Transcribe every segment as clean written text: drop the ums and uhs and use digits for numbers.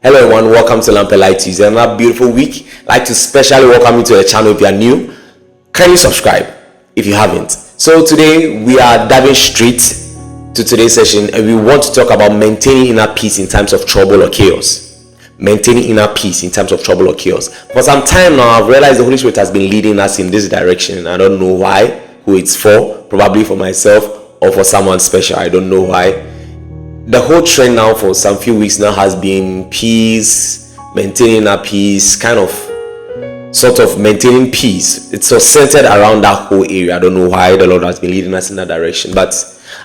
Hello everyone, welcome to Lampelight Tuesday. Another beautiful week. I'd like to specially welcome you to the channel if you are new. Kindly subscribe if you haven't. So today we are diving straight to today's session and we want to talk about maintaining inner peace in times of trouble or chaos. Maintaining inner peace in times of trouble or chaos. For some time now, I've realized the Holy Spirit has been leading us in this direction. I don't know why, who it's for, probably for myself or for someone special. I don't know why. The whole trend now for some few weeks now has been peace, maintaining a peace, sort of maintaining peace. It's so centered around that whole area. I don't know why the Lord has been leading us in that direction, but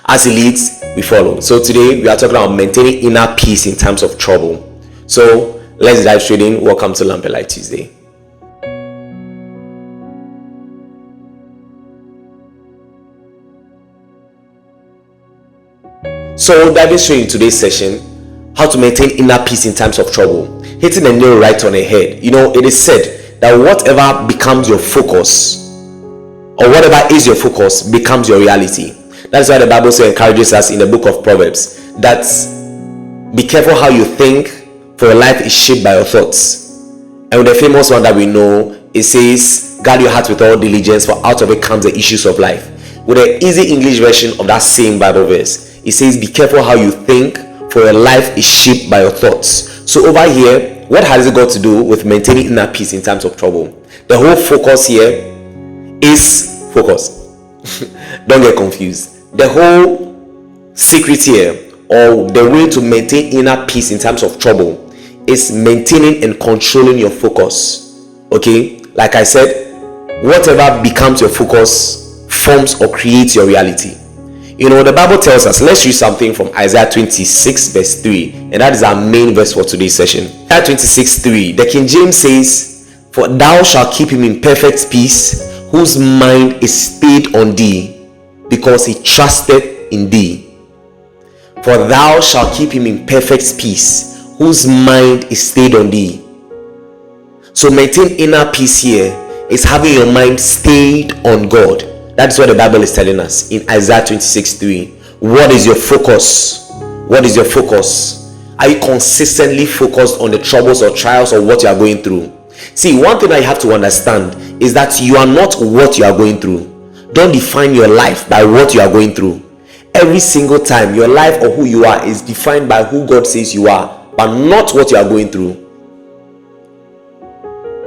as He leads, we follow. So today we are talking about maintaining inner peace in times of trouble. So let's dive straight in. Welcome to Lampelight Tuesday. So diving straight into today's session, how to maintain inner peace in times of trouble. Hitting the nail right on the head. It is said that whatever becomes your focus, or whatever is your focus, becomes your reality. That's why the Bible so encourages us in the book of Proverbs that be careful how you think, for your life is shaped by your thoughts. And with the famous one that we know, it says, guard your heart with all diligence, for out of it comes the issues of life. With the easy English version of that same Bible verse, it says, be careful how you think, for your life is shaped by your thoughts. So over here, what has it got to do with maintaining inner peace in times of trouble? The whole focus here is focus. Don't get confused. The whole secret here, or the way to maintain inner peace in times of trouble, is maintaining and controlling your focus. Okay? Like I said, whatever becomes your focus forms or creates your reality. The Bible tells us, let's read something from Isaiah 26 verse 3, and that is our main verse for today's session. Isaiah 26 3, the King James says, for thou shalt keep him in perfect peace, whose mind is stayed on thee, because he trusted in thee. For thou shalt keep him in perfect peace, whose mind is stayed on thee. So maintain inner peace here is having your mind stayed on God. That's what the Bible is telling us in Isaiah 26 3. What is your focus? What is your focus? Are you consistently focused on the troubles or trials or what you are going through? See, one thing that you have to understand is that you are not what you are going through. Don't define your life by what you are going through. Every single time, your life or who you are is defined by who God says you are, but not what you are going through.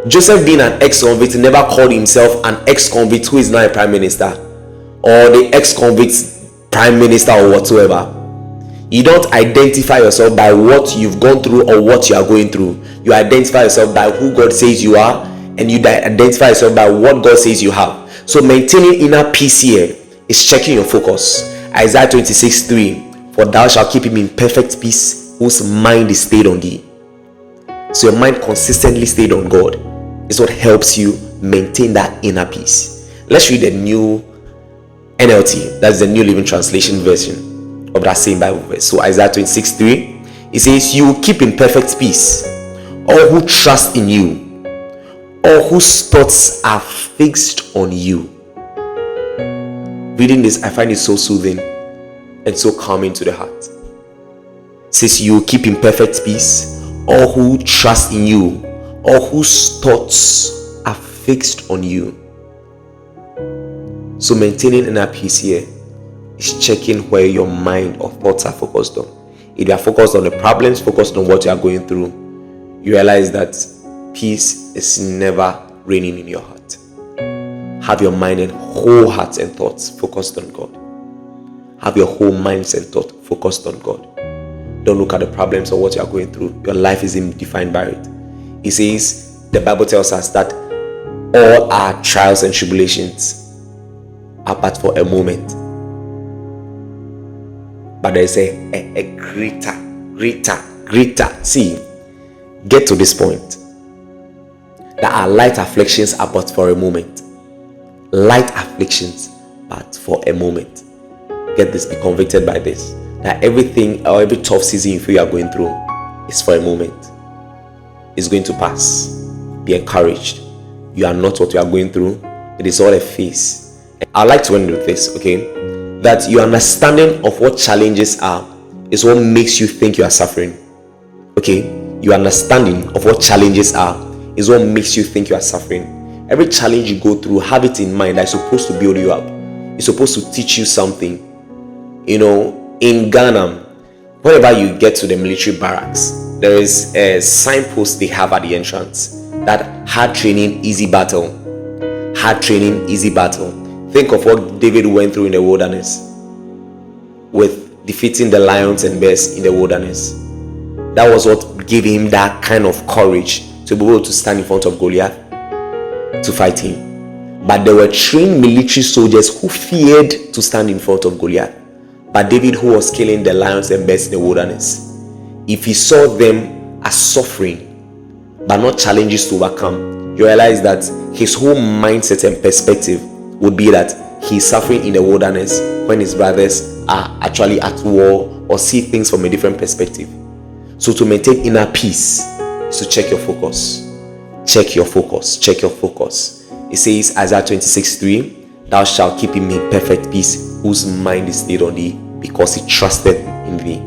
Joseph, being an ex-convict, never called himself an ex-convict who is now a prime minister, or the ex-convict prime minister or whatsoever. You don't identify yourself by what you've gone through or what you are going through. You identify yourself by who God says you are, and you identify yourself by what God says you have. So maintaining inner peace here is checking your focus. Isaiah 26 3, for thou shalt keep him in perfect peace, whose mind is stayed on thee. So your mind consistently stayed on God is what helps you maintain that inner peace. Let's read the new NLT, that's the New Living Translation version of that same Bible verse. So Isaiah 26 3, it says, you will keep in perfect peace all who trust in you, all whose thoughts are fixed on you. Reading this, I find it so soothing and so calming to the heart. It says, you will keep in perfect peace all who trust in you, all whose thoughts are fixed on you. So maintaining inner peace here is checking where your mind or thoughts are focused on. If you are focused on the problems, focused on what you are going through, you realize that peace is never reigning in your heart. Have your mind and whole heart and thoughts focused on God. Have your whole minds and thought focused on God. Don't look at the problems or what you are going through. Your life isn't defined by it. It says, the Bible tells us that all our trials and tribulations are but for a moment. But there is a greater. See, get to this point. That our light afflictions are but for a moment. Light afflictions, but for a moment. Get this, be convicted by this. That everything or every tough season you feel you are going through is for a moment. It's going to pass. Be encouraged. You are not what you are going through. It is all a phase. I'd like to end with this, okay? That your understanding of what challenges are is what makes you think you are suffering. Okay? your understanding of what challenges are is what makes you think you are suffering. Every challenge you go through, have it in mind that it's supposed to build you up. It's supposed to teach you something. In Ghana, whenever you get to the military barracks, there is a signpost they have at the entrance that hard training, easy battle. Hard training, easy battle. Think of what David went through in the wilderness with defeating the lions and bears in the wilderness. That was what gave him that kind of courage to be able to stand in front of Goliath to fight him. But there were trained military soldiers who feared to stand in front of Goliath. But David, who was killing the lions and bears in the wilderness, if he saw them as suffering but not challenges to overcome, you realize that his whole mindset and perspective would be that he's suffering in the wilderness when his brothers are actually at war, or see things from a different perspective. So to maintain inner peace is to check your focus. Check your focus. Check your focus. It says, Isaiah 26:3, thou shalt keep him in perfect peace whose mind is stayed on thee, because he trusted in thee.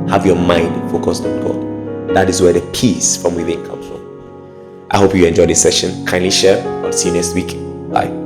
Have your mind focused on God. That is where the peace from within comes from. I hope you enjoyed this session. Kindly share. I'll see you next week. Bye.